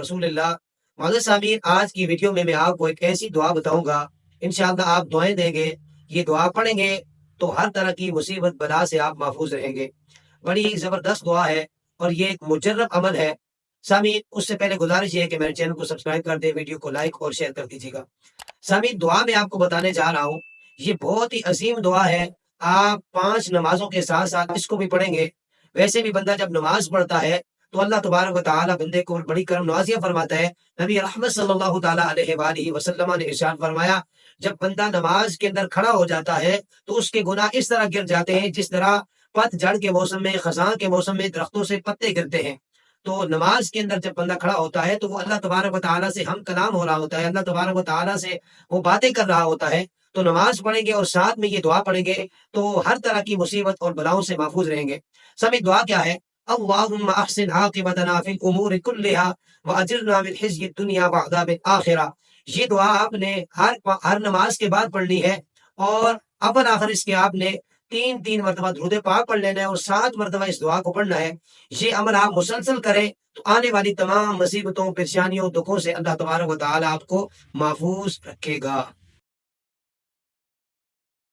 رسول اللہ۔ معزز سامعین، آج کی ویڈیو میں آپ کو ایک ایسی دعا بتاؤں گا، انشاءاللہ آپ دعائیں دیں گے، یہ دعا پڑھیں گے تو ہر طرح کی مصیبت بلا سے آپ محفوظ رہیں گے۔ بڑی زبردست دعا ہے اور یہ ایک مجرب عمل ہے۔ سامعین، اس سے پہلے گزارش یہ ہے کہ میرے چینل کو سبسکرائب کر دیں، ویڈیو کو لائک اور شیئر کر دیجیے گا۔ سامعین، دعا میں آپ کو بتانے جا رہا ہوں، یہ بہت ہی عظیم دعا ہے۔ آپ 5 نمازوں کے ساتھ ساتھ اس کو بھی پڑھیں گے۔ ویسے بھی بندہ جب نماز پڑھتا ہے تو اللہ تبارک و تعالی بندے کو بڑی کرم نوازیاں فرماتا ہے۔ نبی رحمت صلی اللہ تعالیٰ علیہ وآلہ وسلم نے ارشاد فرمایا، جب بندہ نماز کے اندر کھڑا ہو جاتا ہے تو اس کے گناہ اس طرح گر جاتے ہیں جس طرح پت جھڑ کے موسم میں، خزاں کے موسم میں درختوں سے پتے گرتے ہیں۔ تو نماز کے اندر جب بندہ کھڑا ہوتا ہے تو وہ اللہ تبارک و تعالیٰ سے ہم کلام ہو رہا ہوتا ہے، اللہ تبارک و تعالیٰ سے وہ باتیں کر رہا ہوتا ہے۔ تو نماز پڑھیں گے اور ساتھ میں یہ دعا پڑھیں گے تو ہر طرح کی مصیبت اور بلاؤں سے محفوظ رہیں گے۔ سبھی دعا کیا ہے؟ اللہم احسن عاقبتنا فی الامور کلہا واجرنا من خزی الدنیا وعذاب الآخرہ۔ یہ دعا آپ نے ہر نماز کے بعد پڑھنی ہے، اور اول آخر اس کے آپ نے 3 مرتبہ درود پاک پڑھ لینا ہے اور 7 مرتبہ اس دعا کو پڑھنا ہے۔ یہ عمل آپ مسلسل کریں تو آنے والی تمام مصیبتوں، پریشانیوں، دکھوں سے اللہ تبارک و تعالیٰ آپ کو محفوظ رکھے گا۔